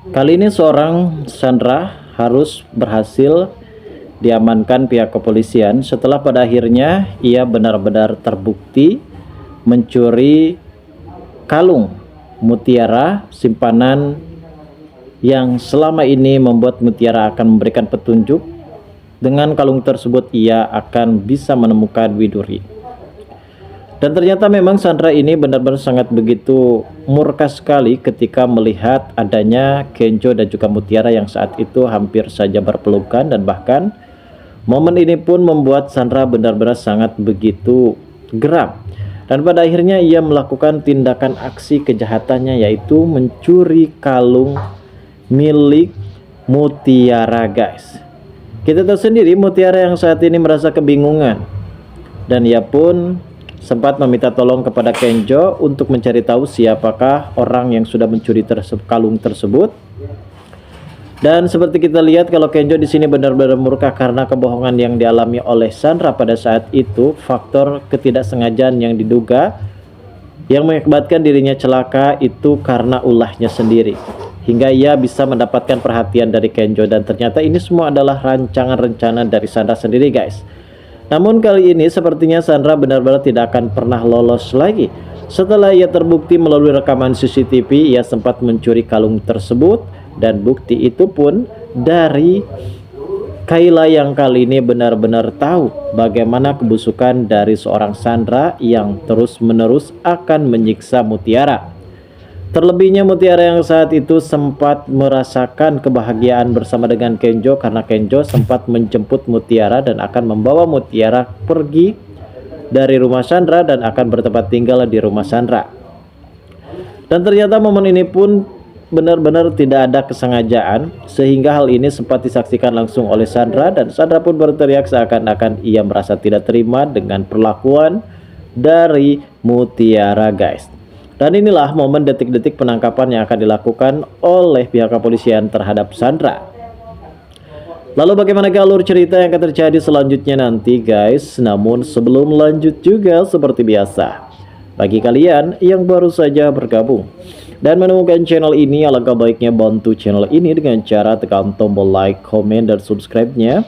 Kali ini seorang Sandra harus berhasil diamankan pihak kepolisian setelah pada akhirnya ia benar-benar terbukti mencuri kalung mutiara simpanan yang selama ini membuat mutiara akan memberikan petunjuk. Dengan kalung tersebut ia akan bisa menemukan Widuri. Dan ternyata memang Sandra ini benar-benar sangat begitu murka sekali ketika melihat adanya Kenjo dan juga Mutiara yang saat itu hampir saja berpelukan, dan bahkan momen ini pun membuat Sandra benar-benar sangat begitu geram. Dan pada akhirnya ia melakukan tindakan aksi kejahatannya, yaitu mencuri kalung milik Mutiara, guys. Kita tahu sendiri Mutiara yang saat ini merasa kebingungan, dan ia pun sempat meminta tolong kepada Kenjo untuk mencari tahu siapakah orang yang sudah mencuri kalung tersebut. Dan seperti kita lihat kalau Kenjo di sini benar-benar murka karena kebohongan yang dialami oleh Sandra pada saat itu, faktor ketidaksengajaan yang diduga yang mengakibatkan dirinya celaka itu karena ulahnya sendiri, hingga ia bisa mendapatkan perhatian dari Kenjo. Dan ternyata ini semua adalah rancangan rencana dari Sandra sendiri, guys. Namun kali ini sepertinya Sandra benar-benar tidak akan pernah lolos lagi. Setelah ia terbukti melalui rekaman CCTV ia sempat mencuri kalung tersebut, dan bukti itu pun dari Kayla yang kali ini benar-benar tahu bagaimana kebusukan dari seorang Sandra yang terus-menerus akan menyiksa Mutiara. Terlebihnya Mutiara yang saat itu sempat merasakan kebahagiaan bersama dengan Kenjo karena Kenjo sempat menjemput Mutiara dan akan membawa Mutiara pergi dari rumah Sandra dan akan bertempat tinggal di rumah Sandra. Dan ternyata momen ini pun benar-benar tidak ada kesengajaan, sehingga hal ini sempat disaksikan langsung oleh Sandra, dan Sandra pun berteriak seakan-akan ia merasa tidak terima dengan perlakuan dari Mutiara, guys. Dan inilah momen detik-detik penangkapan yang akan dilakukan oleh pihak kepolisian terhadap Sandra. Lalu bagaimana alur cerita yang akan terjadi selanjutnya nanti, guys? Namun sebelum lanjut juga seperti biasa, bagi kalian yang baru saja bergabung dan menemukan channel ini, alangkah baiknya bantu channel ini dengan cara tekan tombol like, komen, dan subscribe-nya.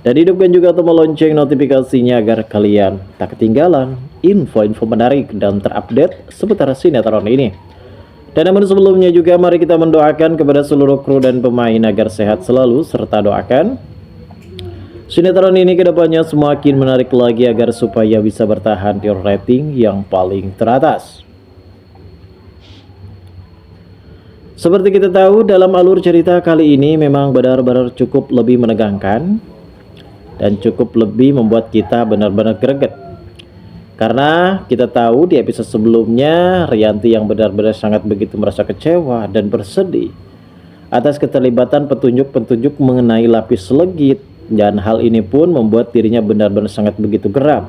Dan hidupkan juga tombol lonceng notifikasinya agar kalian tak ketinggalan info-info menarik dan terupdate seputar sinetron ini. Dan namun sebelumnya juga mari kita mendoakan kepada seluruh kru dan pemain agar sehat selalu, serta doakan sinetron ini kedepannya semakin menarik lagi agar supaya bisa bertahan di rating yang paling teratas. Seperti kita tahu, dalam alur cerita kali ini memang benar-benar cukup lebih menegangkan dan cukup lebih membuat kita benar-benar greget. Karena kita tahu di episode sebelumnya Rianti yang benar-benar sangat begitu merasa kecewa dan bersedih atas keterlibatan petunjuk-petunjuk mengenai lapis legit, dan hal ini pun membuat dirinya benar-benar sangat begitu geram.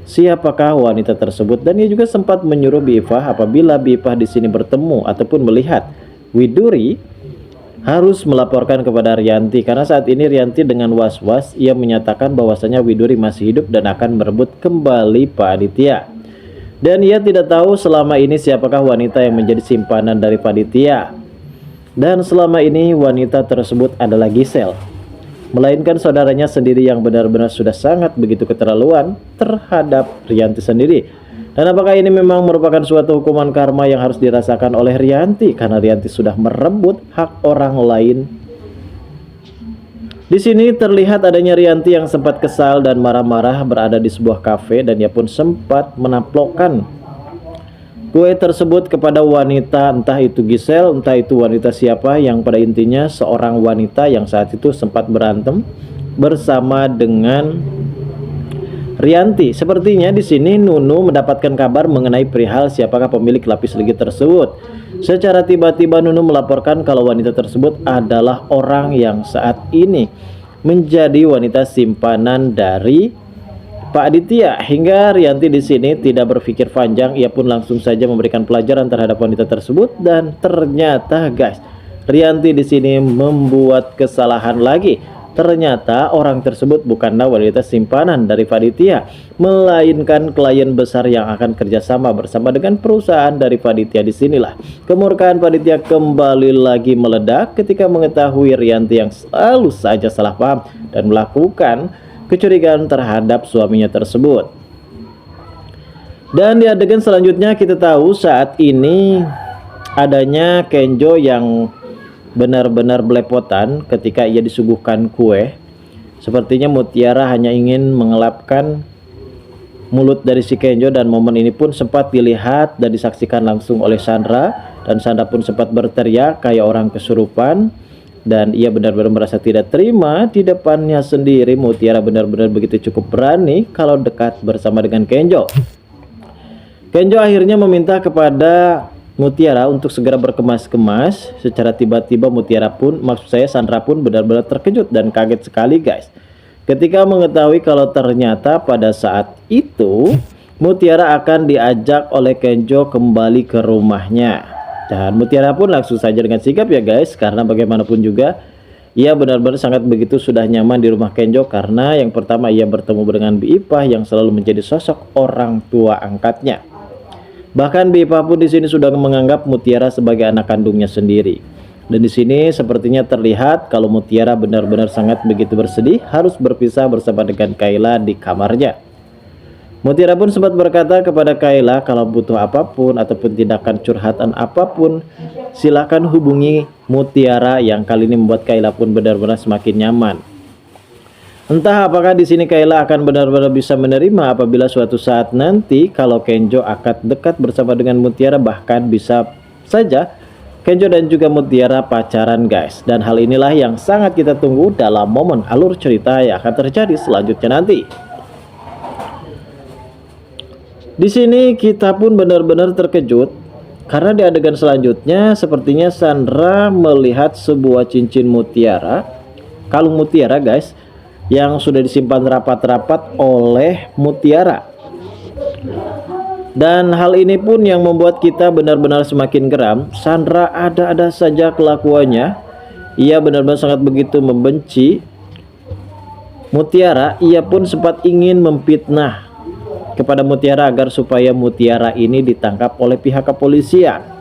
Siapakah wanita tersebut? Dan ia juga sempat menyuruh Bifah apabila Bifah di sini bertemu ataupun melihat Widuri harus melaporkan kepada Rianti, karena saat ini Rianti dengan was-was ia menyatakan bahwasanya Widuri masih hidup dan akan merebut kembali Pak Aditya. Dan ia tidak tahu selama ini siapakah wanita yang menjadi simpanan dari Pak Aditya. Dan selama ini wanita tersebut adalah Gisel, melainkan saudaranya sendiri yang benar-benar sudah sangat begitu keterlaluan terhadap Rianti sendiri. Dan apakah ini memang merupakan suatu hukuman karma yang harus dirasakan oleh Rianti karena Rianti sudah merebut hak orang lain? Di sini terlihat adanya Rianti yang sempat kesal dan marah-marah berada di sebuah kafe, dan ia pun sempat menaplokkan kue tersebut kepada wanita, entah itu Gisel, entah itu wanita siapa, yang pada intinya seorang wanita yang saat itu sempat berantem bersama dengan Rianti. Sepertinya di sini Nunu mendapatkan kabar mengenai perihal siapakah pemilik lapis legit tersebut. Secara tiba-tiba Nunu melaporkan kalau wanita tersebut adalah orang yang saat ini menjadi wanita simpanan dari Pak Aditya. Hingga Rianti di sini tidak berpikir panjang, ia pun langsung saja memberikan pelajaran terhadap wanita tersebut. Dan ternyata, guys, Rianti di sini membuat kesalahan lagi Ternyata orang tersebut bukanlah wanita simpanan dari panitia, melainkan klien besar yang akan kerjasama bersama dengan perusahaan dari panitia. Disinilah kemurkaan panitia kembali lagi meledak ketika mengetahui Rianti yang selalu saja salah paham dan melakukan kecurigaan terhadap suaminya tersebut. Dan di adegan selanjutnya kita tahu saat ini adanya Kenjo yang benar-benar belepotan ketika ia disuguhkan kue. Sepertinya Mutiara hanya ingin mengelapkan mulut dari si Kenjo, dan momen ini pun sempat dilihat dan disaksikan langsung oleh Sandra, dan Sandra pun sempat berteriak kayak orang kesurupan, dan ia benar-benar merasa tidak terima di depannya sendiri. Mutiara benar-benar begitu cukup berani kalau dekat bersama dengan Kenjo. Kenjo akhirnya meminta kepada Mutiara untuk segera berkemas-kemas. Secara tiba-tiba Mutiara pun, maksud saya Sandra pun benar-benar terkejut dan kaget sekali guys, ketika mengetahui kalau ternyata pada saat itu Mutiara akan diajak oleh Kenjo kembali ke rumahnya. Dan Mutiara pun langsung saja dengan sigap ya guys, karena bagaimanapun juga ia benar-benar sangat begitu sudah nyaman di rumah Kenjo, karena yang pertama ia bertemu dengan Bi Ipah yang selalu menjadi sosok orang tua angkatnya. Bahkan Bi Ipah pun di sini sudah menganggap Mutiara sebagai anak kandungnya sendiri. Dan di sini sepertinya terlihat kalau Mutiara benar-benar sangat begitu bersedih harus berpisah bersama dengan Kayla di kamarnya. Mutiara pun sempat berkata kepada Kayla kalau butuh apapun ataupun tindakan curhatan apapun, silakan hubungi Mutiara, yang kali ini membuat Kayla pun benar-benar semakin nyaman. Entah apakah di sini Kayla akan benar-benar bisa menerima apabila suatu saat nanti kalau Kenjo akan dekat bersama dengan Mutiara, bahkan bisa saja Kenjo dan juga Mutiara pacaran guys. Dan hal inilah yang sangat kita tunggu dalam momen alur cerita yang akan terjadi selanjutnya nanti. Di sini kita pun benar-benar terkejut karena di adegan selanjutnya sepertinya Sandra melihat sebuah cincin mutiara, kalung mutiara guys, yang sudah disimpan rapat-rapat oleh Mutiara. Dan hal ini pun yang membuat kita benar-benar semakin geram. Sandra ada-ada saja kelakuannya. Ia benar-benar sangat begitu membenci Mutiara. Ia pun sempat ingin memfitnah kepada Mutiara agar supaya Mutiara ini ditangkap oleh pihak kepolisian.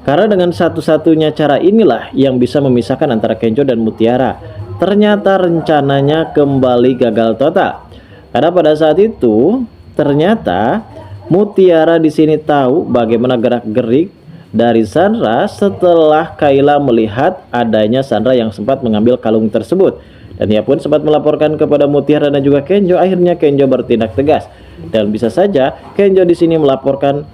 Karena dengan satu-satunya cara inilah yang bisa memisahkan antara Kenjo dan Mutiara. Ternyata rencananya kembali gagal total. Karena pada saat itu ternyata Mutiara di sini tahu bagaimana gerak-gerik dari Sandra setelah Kayla melihat adanya Sandra yang sempat mengambil kalung tersebut. Dan ia pun sempat melaporkan kepada Mutiara dan juga Kenjo. Akhirnya Kenjo bertindak tegas, dan bisa saja Kenjo di sini melaporkan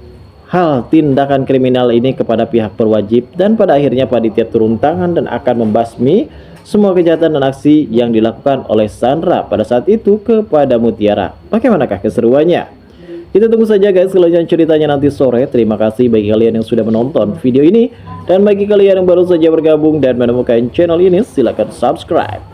hal tindakan kriminal ini kepada pihak berwajib, dan pada akhirnya panitia turun tangan dan akan membasmi semua kejahatan dan aksi yang dilakukan oleh Sandra pada saat itu kepada Mutiara. Bagaimanakah keseruannya? Kita tunggu saja guys kelanjutan ceritanya nanti sore. Terima kasih bagi kalian yang sudah menonton video ini, dan bagi kalian yang baru saja bergabung dan menemukan channel ini, silahkan subscribe.